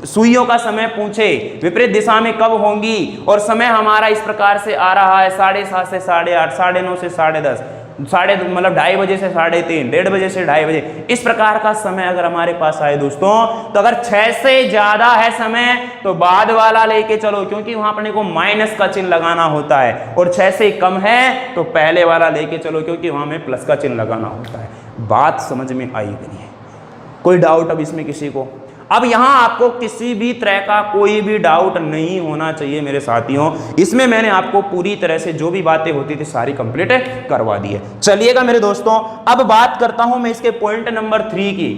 सुइयों का समय पूछे, विपरीत दिशा में कब होंगी, और समय हमारा इस प्रकार से आ रहा है 7:30 से 8:30, 9:30 से 10:30, मतलब 2:30 बजे से 3:30, 1:30 बजे से 2:30 बजे, इस प्रकार का समय अगर हमारे पास आए दोस्तों, तो अगर 6 से ज्यादा है समय तो बाद वाला लेके चलो, क्योंकि वहां अपने को माइनस का चिन्ह लगाना होता है, और 6 से कम है तो पहले वाला लेके चलो, क्योंकि वहां में प्लस का चिन्ह लगाना होता है। बात समझ में आई कि नहीं? कोई डाउट अब इसमें किसी को? अब यहां आपको किसी भी तरह का कोई भी डाउट नहीं होना चाहिए मेरे साथियों। इसमें मैंने आपको पूरी तरह से जो भी बातें होती थी सारी कंप्लीट करवा दी है। चलिएगा मेरे दोस्तों, अब बात करता हूं मैं इसके पॉइंट नंबर 3 की।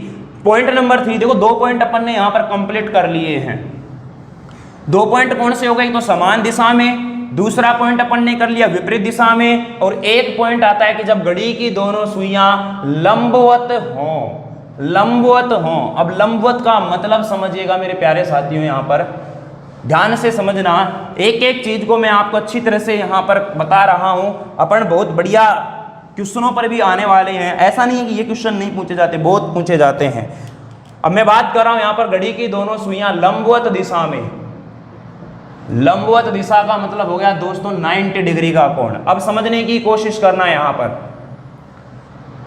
पॉइंट नंबर 3 देखो, 2 पॉइंट अपन ने यहां पर कंप्लीट कर लिए हैं। 2 पॉइंट कौन से हो गए? तो समान दिशा में, दूसरा पॉइंट अपन ने कर लिया विपरीत दिशा में, और एक पॉइंट आता है कि जब घड़ी की दोनों सुइयां लंबवत हों। लंबवत हों। अब लंबवत का मतलब समझिएगा मेरे प्यारे साथियों, यहां पर ध्यान से समझना, एक एक चीज को मैं आपको अच्छी तरह से यहां पर बता रहा हूं। अपन बहुत बढ़िया क्वेश्चनों पर भी आने वाले हैं, ऐसा नहीं है कि ये क्वेश्चन नहीं पूछे जाते, बहुत पूछे जाते हैं। अब मैं बात कर रहा हूं यहां पर घड़ी की दोनों सुइयां लंबवत दिशा में। लंबवत दिशा का मतलब हो गया दोस्तों 90 डिग्री का कोण। अब समझने की कोशिश करना है। यहां पर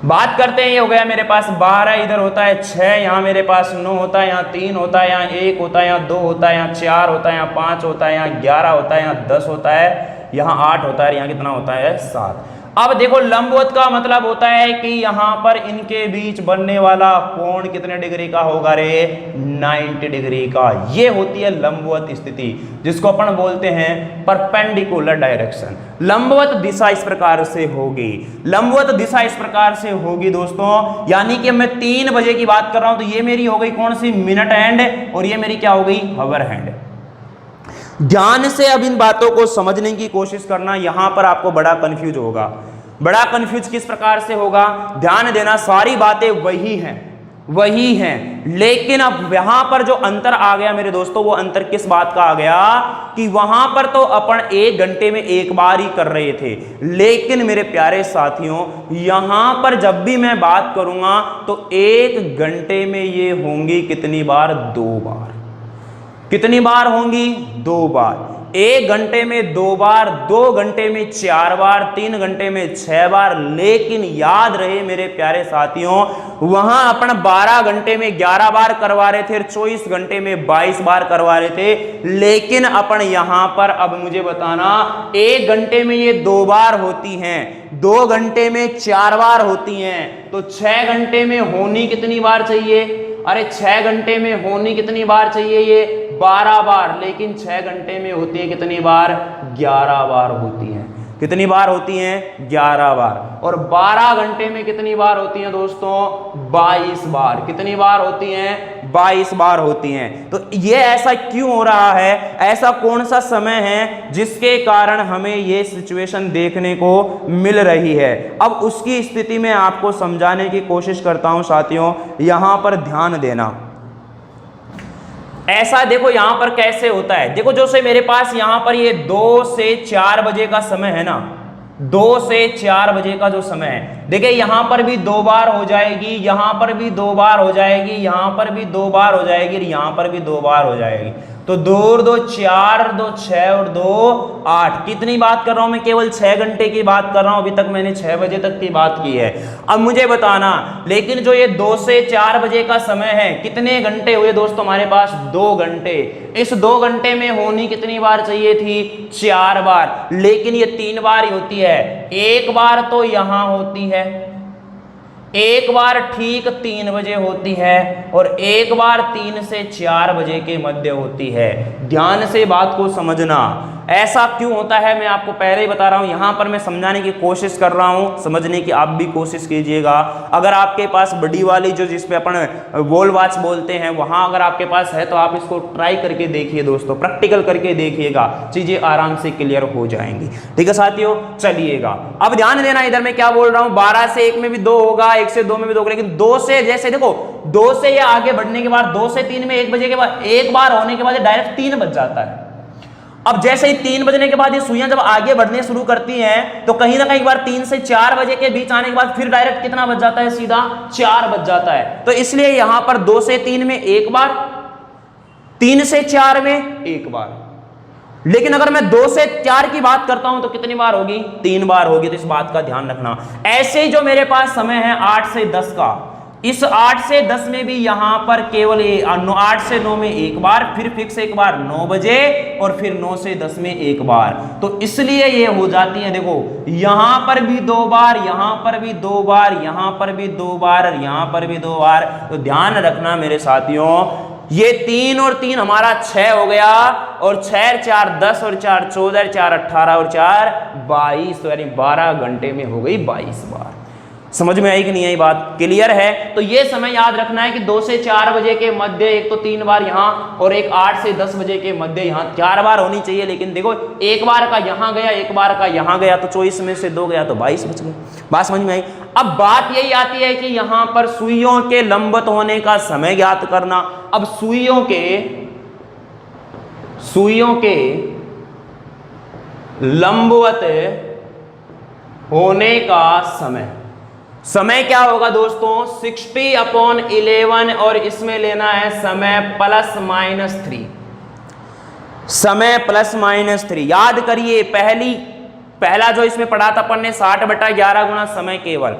बात करते हैं, ये हो गया मेरे पास 12, इधर होता है 6, यहाँ मेरे पास 9 होता है, यहाँ 3 होता है, यहाँ 1 होता है, यहाँ 2 होता है, यहाँ 4 होता है, यहाँ 5 होता है, यहाँ 11 होता है, यहाँ 10 होता है, यहाँ 8 होता है, यहाँ कितना होता है? 7। अब देखो लंबवत का मतलब होता है कि यहाँ पर इनके बीच बनने वाला कोण कितने डिग्री का होगा रे? 90 डिग्री का। ये होती है लंबवत स्थिति, जिसको अपन बोलते हैं परपेंडिकुलर डायरेक्शन। लंबवत दिशा इस प्रकार से होगी। लंबवत दिशा इस प्रकार से होगी दोस्तों, यानी कि मैं 3 बजे की बात कर रहा हूं, तो ये मेरी हो गई कौन सी? मिनट हैंड, और ये मेरी क्या हो गई? हावर हैंड। ध्यान से अब इन बातों को समझने की कोशिश करना, यहां पर आपको बड़ा कंफ्यूज होगा। बड़ा कंफ्यूज किस प्रकार से होगा? ध्यान देना, सारी बातें वही हैं, वही हैं, लेकिन अब यहां पर जो अंतर आ गया मेरे दोस्तों, वो अंतर किस बात का आ गया कि वहां पर तो अपन 1 घंटे में एक बार ही कर रहे थे, लेकिन मेरे प्यारे साथियों यहां पर जब भी मैं बात करूंगा तो 1 घंटे में ये होंगी कितनी बार? 2 बार। कितनी बार होंगी? 2 बार। 1 घंटे में 2 बार, 2 घंटे में 4 बार, 3 घंटे में 6 बार। लेकिन याद रहे मेरे प्यारे साथियों, वहां अपन 12 घंटे में 11 बार करवा रहे थे, 24 घंटे में 22 बार करवा रहे थे, लेकिन अपन यहां पर अब मुझे बताना 1 घंटे में ये 2 बार होती हैं, 2 घंटे में 4 बार होती हैं, तो 6 घंटे में होनी कितनी बार चाहिए? अरे 6 घंटे में होनी कितनी बार चाहिए? ये 12 बार, लेकिन 6 घंटे में होती है कितनी बार? 11 बार होती हैं। कितनी बार होती हैं? 11 बार। और 12 घंटे में कितनी बार होती हैं दोस्तों? 22 बार। कितनी बार होती हैं? 22 बार होती हैं। तो ये ऐसा क्यों हो रहा है? ऐसा कौन सा समय है जिसके कारण हमें ये सिचुएशन देखने को मिल रही है? अब उसकी स्थिति में आपको समझाने की कोशिश करता हूं साथियों, यहां पर ध्यान देना। ऐसा देखो यहां पर कैसे होता है, देखो जो से मेरे पास यहां पर ये 2 से 4 बजे का समय है ना, 2 से 4 बजे का जो समय है, देखिए यहां पर भी 2 बार हो जाएगी, यहां पर भी 2 बार हो जाएगी, यहां पर भी 2 बार हो जाएगी, यहां पर भी 2 बार हो जाएगी। तो 2 और 2 4, 2 6 और 2 8। कितनी बात कर रहा हूं मैं? केवल 6 घंटे की बात कर रहा हूं। अभी तक मैंने 6 बजे तक की बात की है। अब मुझे बताना, लेकिन जो ये 2 से 4 बजे का समय है, कितने घंटे हुए दोस्तों हमारे पास? 2 घंटे। इस 2 घंटे में होनी कितनी बार चाहिए थी? 4 बार, लेकिन ये 3 बार ही होती है। एक बार तो यहां होती है, एक बार ठीक 3 बजे होती है, और एक बार 3 से 4 बजे के मध्य होती है। ध्यान से बात को समझना, ऐसा क्यों होता है मैं आपको पहले ही बता रहा हूं, यहां पर मैं समझाने की कोशिश कर रहा हूं, समझने की आप भी कोशिश कीजिएगा। अगर आपके पास बड़ी वाली जो जिसपे अपन वॉल वॉच बोलते हैं, वहां अगर आपके पास है तो आप इसको ट्राई करके देखिए दोस्तों, प्रैक्टिकल करके देखिएगा, चीजें आराम से क्लियर हो जाएंगी। ठीक है साथियों, चलिएगा अब ध्यान देना, इधर मैं क्या बोल रहा हूं, 12 से 1 में भी 2 होगा, 1 से 2 में भी 2 होगा, लेकिन 2 से जैसे देखो 2 से ये आगे बढ़ने के बाद 2 से 3 में 1 बजे के बाद एक बार होने के बाद डायरेक्ट 3 बज जाता है। अब जैसे ही 3 बजने के बाद ये सुइयां जब आगे बढ़ने शुरू करती हैं, तो कहीं ना कहीं बार 3 से 4 बजे के बीच आने के बाद फिर डायरेक्ट कितना बज जाता है? सीधा 4 बज जाता है। तो इसलिए यहां पर 2 से 3 में 1 बार, 3 से 4 में 1 बार। लेकिन अगर मैं 2 से 4 की बात करता हूं तो कितनी बार होगी? 3 बार होगी। तो इस बात का ध्यान रखना। ऐसे ही जो मेरे पास समय है 8 से 10 का, इस 8 से 10 में भी यहां पर केवल 8 से 9 में 1 बार, फिर फिक्स 1 बार 9 बजे, और फिर 9 से 10 में 1 बार। तो इसलिए ये हो जाती है, देखो यहां पर भी 2 बार, यहां पर भी 2 बार, यहां पर भी 2 बार, और यहां पर भी 2 बार। तो ध्यान रखना मेरे साथियों, ये 3 और 3 हमारा 6 हो गया, और 6 4 10 और 4 14, 4 18 और 4 22, तो यानी 12 घंटे में हो गई 22 बार। समझ में आई कि नहीं आई? बात क्लियर है? तो ये समय याद रखना है कि 2 से 4 बजे के मध्य एक तो 3 बार यहां, और एक 8 से 10 बजे के मध्य यहां 4 बार होनी चाहिए। लेकिन देखो एक बार का यहां गया, एक बार का यहां गया, तो 24 में से 2 गया तो 22 बच गए। बात समझ में आई? अब बात यही आती है कि यहां पर सुइयों के लंबवत होने का समय ज्ञात करना। अब सुइयों के लंबवत होने का समय क्या होगा दोस्तों? 60/11, और इसमें लेना है समय +-3, समय +-3। याद करिए, पहला जो इसमें पढ़ा था अपन ने 60/11 गुना समय केवल।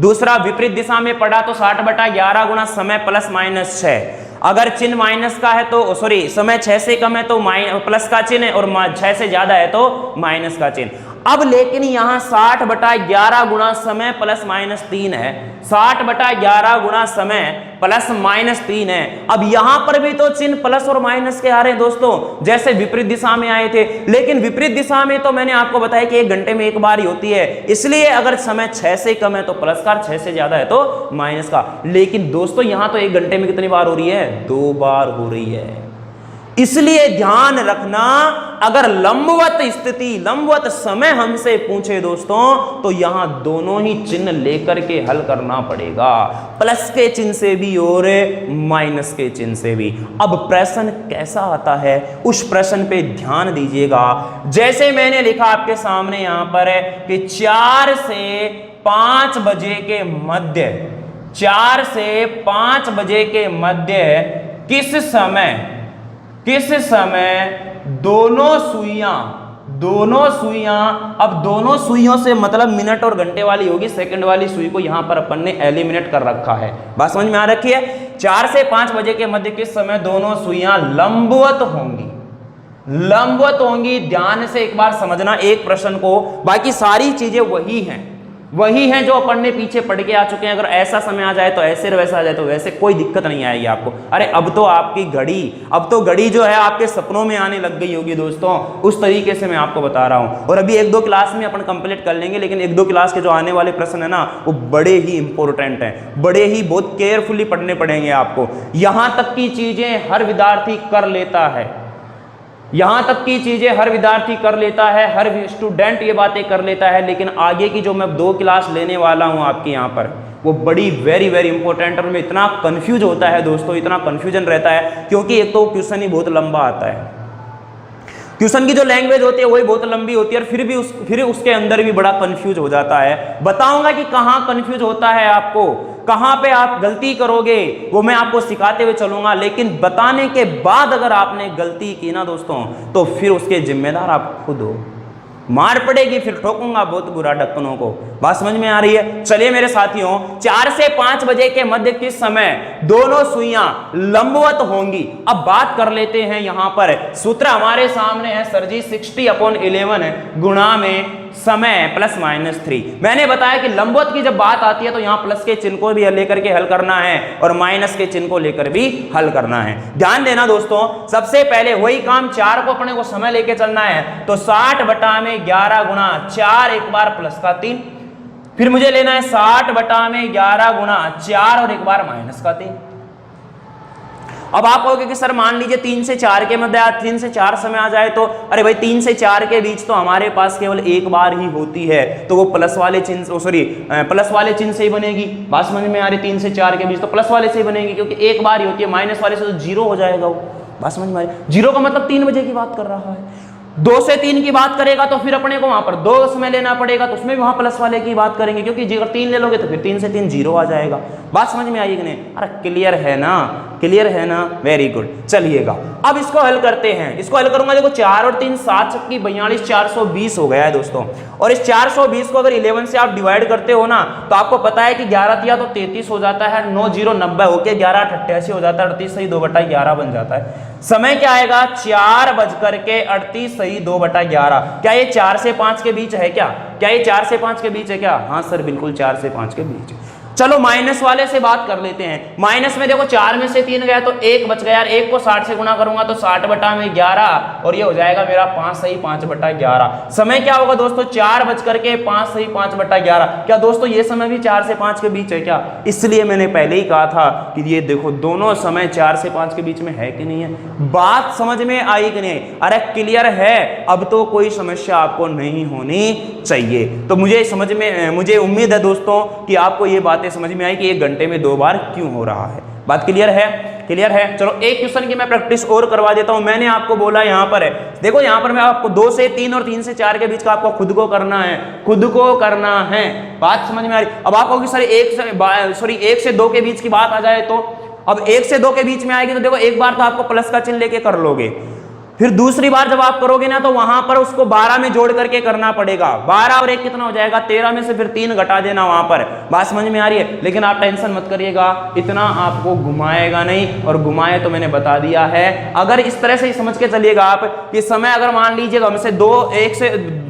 दूसरा विपरीत दिशा में पढ़ा तो 60/11 गुना समय +-6। अगर चिन्ह माइनस का है तो सॉरी समय 6 से कम है तो प्लस का चिन्ह है, और 6 से ज्यादा है तो माइनस का चिन्ह। अब लेकिन यहां 60/11 गुना समय +-3 है, 60/11 गुना समय +-3 है। अब यहां पर भी तो चिन्ह प्लस और माइनस के आ रहे हैं दोस्तों, जैसे विपरीत दिशा में आए थे। लेकिन विपरीत दिशा में तो मैंने आपको बताया कि 1 घंटे में 1 बार ही होती है, इसलिए अगर समय 6 से कम है तो प्लस का, 6 से ज्यादा है तो माइनस का। लेकिन दोस्तों यहां तो 1 घंटे में कितनी बार हो रही है? 2 बार हो रही है। इसलिए ध्यान रखना, अगर लंबवत स्थिति, लंबवत समय हमसे पूछे दोस्तों, तो यहां दोनों ही चिन्ह लेकर के हल करना पड़ेगा, प्लस के चिन्ह से भी और माइनस के चिन्ह से भी। अब प्रश्न कैसा आता है, उस प्रश्न पे ध्यान दीजिएगा। जैसे मैंने लिखा आपके सामने यहां पर है कि 4 से 5 बजे के मध्य, 4 से 5 बजे के मध्य किस समय दोनों सुइयां, अब दोनों सुइयों से मतलब मिनट और घंटे वाली होगी, सेकंड वाली सुई को यहां पर अपन ने एलिमिनेट कर रखा है। बात समझ में आ रखी है? 4 से 5 बजे के मध्य किस समय दोनों सुइयां लंबवत होंगी। ध्यान से एक बार समझना एक प्रश्न को, बाकी सारी चीजें वही हैं जो अपन ने पीछे पढ़ के आ चुके हैं। अगर ऐसा समय आ जाए तो ऐसे, वैसा आ जाए तो वैसे, कोई दिक्कत नहीं आएगी आपको। अरे अब तो आपकी घड़ी जो है आपके सपनों में आने लग गई होगी दोस्तों, उस तरीके से मैं आपको बता रहा हूं। और अभी 1-2 क्लास में अपन कंप्लीट कर लेंगे, लेकिन 1-2 क्लास के जो आने वाले प्रश्न है ना, वो बड़े ही इंपॉर्टेंट हैं, बड़े ही बहुत केयरफुली पढ़ने पड़ेंगे आपको। यहां तक की चीजें हर विद्यार्थी कर लेता है, हर स्टूडेंट ये बातें कर लेता है, लेकिन आगे की जो मैं 2 क्लास लेने वाला हूं आपके यहाँ पर, वो बड़ी वेरी इंपॉर्टेंट, और में इतना कंफ्यूज होता है दोस्तों, इतना कंफ्यूजन रहता है, क्योंकि एक तो क्वेश्चन ही बहुत लंबा आता है, क्वेश्चन की जो लैंग्वेज होती है वही बहुत लंबी होती है, और फिर उसके अंदर भी बड़ा कंफ्यूज हो जाता है। बताऊंगा कि कहां कंफ्यूज होता है आपको, कहां पे आप गलती करोगे, वो मैं आपको सिखाते हुए चलूंगा। लेकिन बताने के बाद अगर आपने गलती की ना दोस्तों, तो फिर उसके जिम्मेदार आप खुद हो, मार पड़ेगी, फिर ठोकूंगा बहुत बुरा ढक्कनों को। बात समझ में आ रही है? चलिए मेरे साथियों, 4 से 5 बजे के मध्य किस समय दोनों सुइयां लंबवत होंगी। अब बात कर लेते हैं, यहां पर सूत्र हमारे सामने है सर जी, 60/11 गुणा में समय प्लस माइनस 3। मैंने बताया कि लंबवत की जब बात आती है तो यहां प्लस के चिन्ह को भी लेकर के हल करना है और माइनस के चिन्ह को लेकर भी हल करना है। ध्यान देना दोस्तों, सबसे पहले वही काम, 4 को अपने को समय लेके चलना है, तो 60/11 गुणा 4 एक बार प्लस का 3, फिर मुझे लेना है 60/11 गुणा 4 और एक बार माइनस का 3। अब आप कहोगे कि सर मान लीजिए 3 से 4 के मध्य 3 से 4 समय आ जाए तो, अरे भाई 3 से 4 के बीच तो हमारे पास केवल एक बार ही होती है, तो वो प्लस वाले चिन्ह से ही बनेगी। बात समझ में आ रही? 3 से 4 के बीच तो प्लस वाले से ही बनेगी, क्योंकि एक बार ही होती है, माइनस वाले से तो 0 हो जाएगा वो। बात समझ में आ रही? 0 का मतलब 3 बजे की बात कर रहा है। 2 से 3 की बात करेगा तो फिर अपने को वहां पर 2 समय लेना पड़ेगा, तो उसमें भी वहां प्लस वाले की बात करेंगे, क्योंकि अगर 3 ले लोगे तो फिर 3 से 3 0 आ जाएगा। बात समझ में आई कि नहीं? अरे क्लियर है ना? Very good. चलिएगा अब इसको हल करते हैं। इसको हल करूंगा, देखो 4 और 3 7 × 42 420 हो गया है दोस्तों। और इस 420 को अगर 11 से आप डिवाइड करते हो ना, तो आपको पता है कि 11 दिया तो 33 हो जाता है, 9 0 90 होके 11 88 हो जाता है, 38 सही 2/11 बन जाता है। समय क्या आएगा? 4:38 सही 2/11। क्या ये 4 से 5 के बीच है क्या? ये 4 से 5 के बीच है क्या? हाँ सर बिल्कुल 4 से 5 के बीच। चलो माइनस वाले से बात कर लेते हैं। माइनस में देखो 4 में से 3 गया तो 1 बच गया, 1 को 60 से गुणा करूंगा तो 60/11 और ये हो जाएगा मेरा 5 सही 5/11। समय क्या होगा दोस्तों? 4:05 सही 5/11। क्या दोस्तों ये समय भी 4 से 5 के बीच है क्या? इसलिए मैंने पहले ही कहा था कि ये देखो दोनों समय 4 से 5 के बीच में है कि नहीं है। बात समझ में आई कि नहीं? अरे क्लियर है, अब तो कोई समस्या आपको नहीं होनी चाहिए। तो मुझे उम्मीद है दोस्तों कि आपको ये बातें समझ में आई कि 1 घंटे में 2 बार क्यों हो रहा है। बात क्लियर है? चलो एक क्वेश्चन की मैं प्रैक्टिस और करवा देता हूं। मैंने आपको बोला यहां पर है, देखो यहां पर मैं आपको 2 से 3 और 3 से 4 के बीच का आपको खुद को करना है। बात समझ में आ रही? अब आप कहोगे सर 1 से 2 के बीच की बात आ जाए तो, अब 1 से 2 के बीच में आएगी तो देखो एक बार तो आपको प्लस का चिन्ह लेके कर लोगे, फिर दूसरी बार जब आप करोगे ना तो वहां पर उसको 12 में जोड़ करके करना पड़ेगा। 12 और 1 कितना हो जाएगा? 13 में से फिर 3 घटा देना वहां पर। बात समझ में आ रही है? लेकिन आप टेंशन मत करिएगा, इतना आपको घुमाएगा नहीं, और घुमाए तो मैंने बता दिया है। अगर इस तरह से ही समझ के चलिएगा आप कि समय अगर मान लीजिएगा हमसे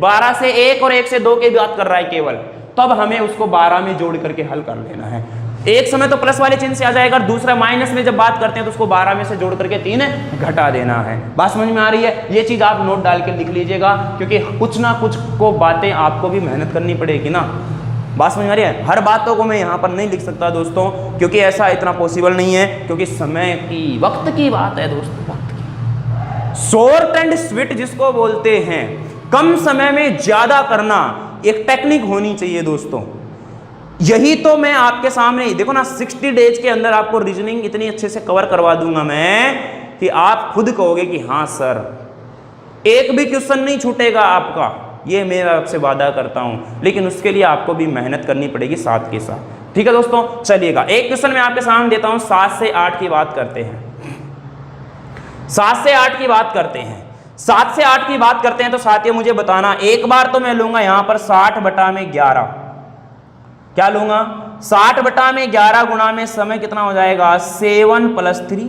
12 से 1 और 1 से 2 की बात कर रहा है केवल, तब हमें उसको 12 में जोड़ करके हल कर लेना है। एक समय तो प्लस वाले चिन्ह से आ जाएगा, दूसरा माइनस में जब बात करते हैं तो उसको 12 में से जोड़ करके 3 घटा देना है। बात समझ में आ रही है? ये चीज आप नोट डाल के लिख लीजिएगा, क्योंकि कुछ ना कुछ को बातें आपको भी मेहनत करनी पड़ेगी ना। बात समझ में आ रही है? हर बातों को मैं यहाँ पर नहीं लिख सकता दोस्तों, क्योंकि ऐसा इतना पॉसिबल नहीं है, क्योंकि समय की वक्त की बात है दोस्तों, वक्त की। शॉर्ट एंड स्वीट जिसको बोलते हैं, कम समय में ज्यादा करना एक टेक्निक होनी चाहिए दोस्तों। यही तो मैं आपके सामने देखो ना, 60 डेज के अंदर आपको रीजनिंग इतनी अच्छे से कवर करवा दूंगा मैं कि आप खुद कहोगे कि हाँ सर, एक भी क्वेश्चन नहीं छूटेगा आपका, ये मैं आपसे वादा करता हूं। लेकिन उसके लिए आपको भी मेहनत करनी पड़ेगी साथ के साथ। ठीक है दोस्तों, चलिएगा एक क्वेश्चन मैं आपके सामने देता हूं। 7 से 8 की बात करते हैं, 7 से 8 की बात करते हैं, 7 से 8 की बात करते हैं। तो साथियों मुझे बताना, एक बार तो मैं लूंगा यहां पर 60/11, क्या लूंगा 60/11 गुणा में समय कितना हो जाएगा 7 + 3,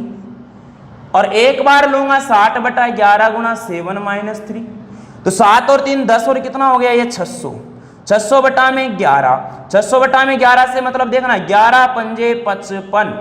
और एक बार लूंगा 60/11 गुणा 7 - 3। तो 7 और 3 10 और कितना हो गया ये 600, 600/11, 600/11 से मतलब देखना 11 पंजे 55,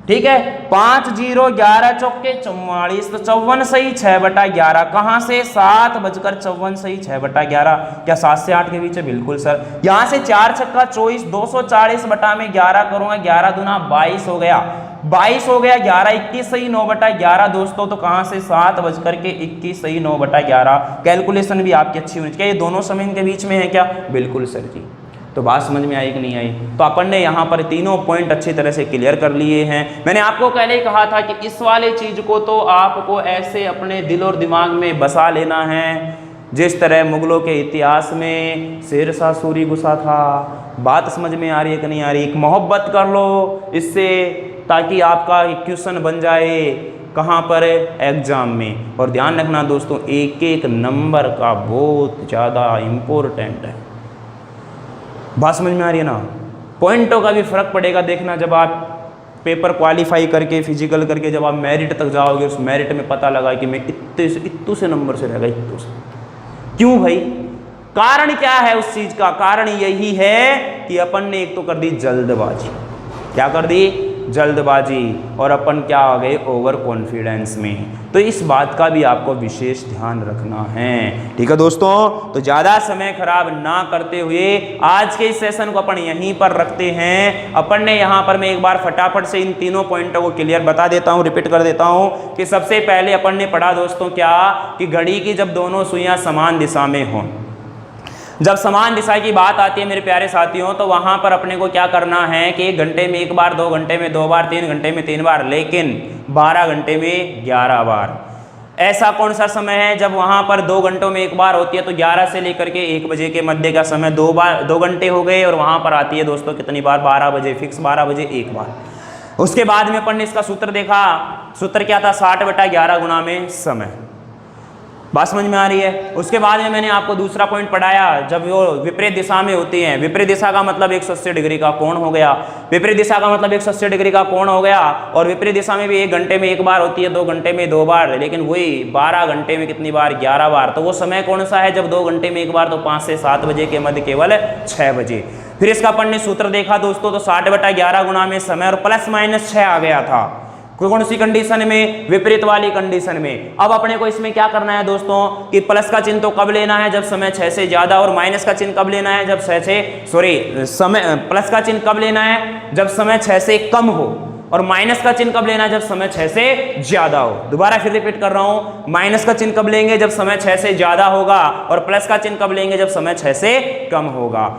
ठीक है, 5 0 11 चौके 44, तो 54 सही 6/11, कहां से 7:54 सही 6/11। क्या 7 से 8 के बीच है? बिल्कुल सर। यहां से 4 छक्का 24, 240/11 करूंगा, 11 दूना 22 हो गया, 22 हो गया, 11 21 सही 9/11 दोस्तों। तो कहां से 7:21 सही 9/11। कैलकुलेशन भी आपकी अच्छी होनी चाहिए। ये दोनों समय इनके बीच में है क्या? बिल्कुल सर जी। तो बात समझ में आई कि नहीं आई? तो अपन ने यहाँ पर तीनों पॉइंट अच्छी तरह से क्लियर कर लिए हैं। मैंने आपको पहले ही कहा था कि इस वाले चीज को तो आपको ऐसे अपने दिल और दिमाग में बसा लेना है जिस तरह मुगलों के इतिहास में शेरशाह सूरी घुसा था। बात समझ में आ रही है कि नहीं आ रही? एक मोहब्बत कर लो इससे, ताकि आपका क्वेश्चन बन जाए कहाँ पर? एग्जाम में। और ध्यान रखना दोस्तों, एक एक नंबर का बहुत ज़्यादा इम्पोर्टेंट है। बात समझ में आ रही है ना? पॉइंटों का भी फर्क पड़ेगा। देखना जब आप पेपर क्वालिफाई करके फिजिकल करके जब आप मेरिट तक जाओगे, उस मेरिट में पता लगा कि मैं इत्तू से नंबर से रहेगा, इत्तू से। क्यों भाई? कारण क्या है उस चीज का? कारण यही है कि अपन ने एक तो कर दी जल्दबाजी। क्या कर दी? जल्दबाजी। और अपन क्या आ गए? ओवर कॉन्फिडेंस में। तो इस बात का भी आपको विशेष ध्यान रखना है। ठीक है दोस्तों, तो ज़्यादा समय खराब ना करते हुए आज के इस सेशन को अपन यहीं पर रखते हैं। अपन ने यहाँ पर मैं एक बार फटाफट से इन तीनों पॉइंटों को क्लियर बता देता हूँ, रिपीट कर देता हूँ कि सबसे पहले अपन ने पढ़ा दोस्तों क्या, कि घड़ी की जब दोनों सुइयां समान दिशा में हों, जब समान दिशा की बात आती है मेरे प्यारे साथियों, तो वहां पर अपने को क्या करना है कि 1 घंटे में 1 बार, 2 घंटे में 2 बार, 3 घंटे में 3 बार, लेकिन 12 घंटे में 11 बार। ऐसा कौन सा समय है जब वहां पर 2 घंटों में 1 बार होती है? तो 11 से लेकर के 1 बजे के मध्य का समय 2 घंटे हो गए। और वहां पर आती है दोस्तों कितनी बार? 12 बजे, फिक्स 12 बजे 1 बार। उसके बाद में अपन ने इसका सूत्र देखा। सूत्र क्या था? 60/11 गुणा में समय। बात समझ में आ रही है? उसके बाद में मैंने आपको दूसरा पॉइंट पढ़ाया, जब वो विपरीत दिशा में होती हैं। विपरीत दिशा का मतलब 180 डिग्री का कोण हो गया। विपरीत दिशा का मतलब 180 डिग्री का कोण हो गया। और विपरीत दिशा में भी 1 घंटे में 1 बार होती है, 2 घंटे में 2 बार, लेकिन वही 12 घंटे में कितनी बार? 11 बार। तो वो समय कौन सा है जब 2 घंटे में 1 बार? तो 5 से 7 बजे के मध्य केवल 6 बजे। फिर इसका अपन ने सूत्र देखा दोस्तों, तो 60/11 गुणा में समय और +-6 आ गया था। कौन सी कंडीशन में? विपरीत वाली कंडीशन में। अब अपने को इसमें क्या करना है दोस्तों, कि प्लस का चिन्ह तो कब लेना है? जब समय 6 से ज्यादा, और माइनस का चिन्ह कब लेना है? जब समय प्लस का चिन्ह कब लेना है? जब समय 6 से कम हो, और माइनस का चिन्ह कब लेना है? जब समय 6 से ज्यादा हो। दोबारा फिर रिपीट कर रहा हूं, माइनस का चिन्ह कब लेंगे? जब समय 6 से ज्यादा होगा, और प्लस का चिन्ह कब लेंगे? जब समय 6 से कम होगा।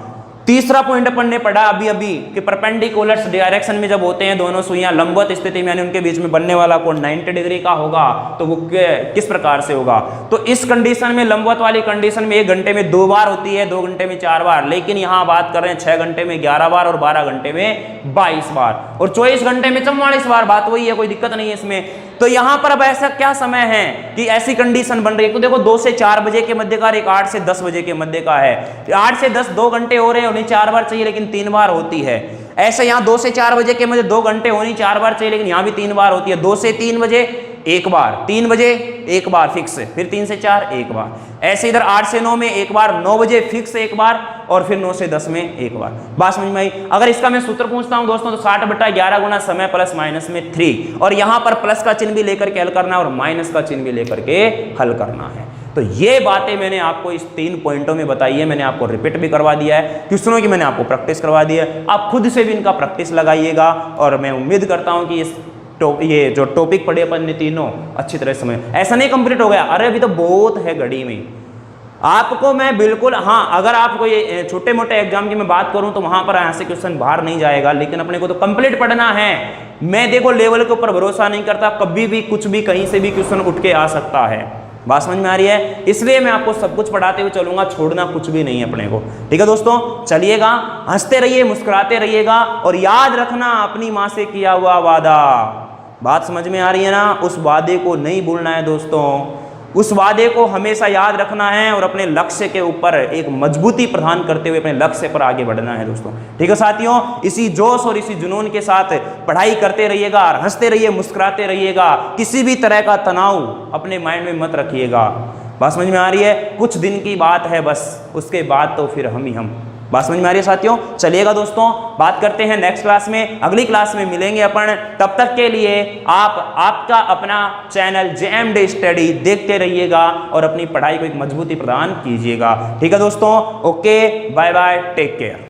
तीसरा पॉइंट अपन ने पढ़ा अभी कि परपेंडिकुलर डायरेक्शन में जब होते हैं दोनों सुइयां लंबवत स्थिति में, यानी उनके बीच में बनने वाला कोण 90 डिग्री का होगा, तो वो किस प्रकार से होगा? तो इस कंडीशन में, लंबवत वाली कंडीशन में 1 घंटे में 2 बार होती है, 2 घंटे में 4 बार, लेकिन यहाँ बात कर रहे हैं 6 घंटे में 11 बार और 12 घंटे में 22 बार और 24 घंटे में 44 बार। बात वही है, कोई दिक्कत नहीं है इसमें। तो यहाँ पर अब ऐसा क्या समय है कि ऐसी कंडीशन बन रही है? तो देखो 2 से 4 बजे के मध्य का, एक 8 से 10 बजे के मध्य का है। 8 से 10 2 घंटे हो रहे हैं, उन्हें 4 बार चाहिए लेकिन 3 बार होती है। ऐसे यहाँ 2 से 4 बजे के मध्य 2 घंटे होनी, 4 बार चाहिए, लेकिन यहाँ भी 3 बार होती है। 2 से 3 बजे 1 बार, 3 बजे 1 बार फिक्स, फिर 3 से 4 1 बार। ऐसे इधर 8 से 9 में 1 बार, 9 बजे फिक्स 1 बार, और फिर 9 से 10 में 1 बार। बात समझ में आई? अगर इसका मैं सूत्र पूछता हूं दोस्तों, तो 60/11 गुना समय प्लस माइनस में 3, और यहां पर प्लस का चिन्ह भी लेकर के हल करना है और माइनस का चिन्ह भी लेकर के हल करना है। तो ये बातें मैंने आपको इस 3 पॉइंटों में बताई है। मैंने आपको रिपीट भी करवा दिया है, क्वेश्चनों की मैंने आपको प्रैक्टिस करवा दी है। आप खुद से भी इनका प्रैक्टिस लगाइएगा, और मैं उम्मीद करता हूं कि इस ये जो टॉपिक पढ़े अपन ने तीनों अच्छी तरह समझ, ऐसा नहीं कंप्लीट हो गया, अरे अभी तो बहुत है घड़ी में। आपको मैं बिल्कुल, हाँ अगर आपको ये छोटे मोटे एग्जाम की मैं बात करूं तो वहां पर यहाँ से क्वेश्चन बाहर नहीं जाएगा, लेकिन अपने को तो कंप्लीट पढ़ना है। मैं देखो लेवल के ऊपर भरोसा नहीं करता, कभी भी कुछ भी कहीं से भी क्वेश्चन उठ के आ सकता है। बात समझ में आ रही है? इसलिए मैं आपको सब कुछ पढ़ाते हुए चलूंगा, छोड़ना कुछ भी नहीं है अपने को। ठीक है दोस्तों, चलिएगा, हंसते रहिए, मुस्कुराते रहिएगा, और याद रखना अपनी माँ से किया हुआ वादा। बात समझ में आ रही है ना? उस वादे को नहीं भूलना है दोस्तों, उस वादे को हमेशा याद रखना है और अपने लक्ष्य के ऊपर एक मजबूती प्रदान करते हुए अपने लक्ष्य पर आगे बढ़ना है दोस्तों। ठीक है साथियों, इसी जोश और इसी जुनून के साथ पढ़ाई करते रहिएगा, और हंसते रहिए, मुस्कुराते रहिएगा, किसी भी तरह का तनाव अपने माइंड में मत रखिएगा। बात समझ में आ रही है? कुछ दिन की बात है बस, उसके बाद तो फिर हम ही हम। बात समझ में आ रही है साथियों? चलिएगा दोस्तों, बात करते हैं नेक्स्ट क्लास में, अगली क्लास में मिलेंगे अपन। तब तक के लिए आपका अपना चैनल JMD स्टडी देखते रहिएगा और अपनी पढ़ाई को एक मजबूती प्रदान कीजिएगा। ठीक है दोस्तों, okay, bye bye, take care.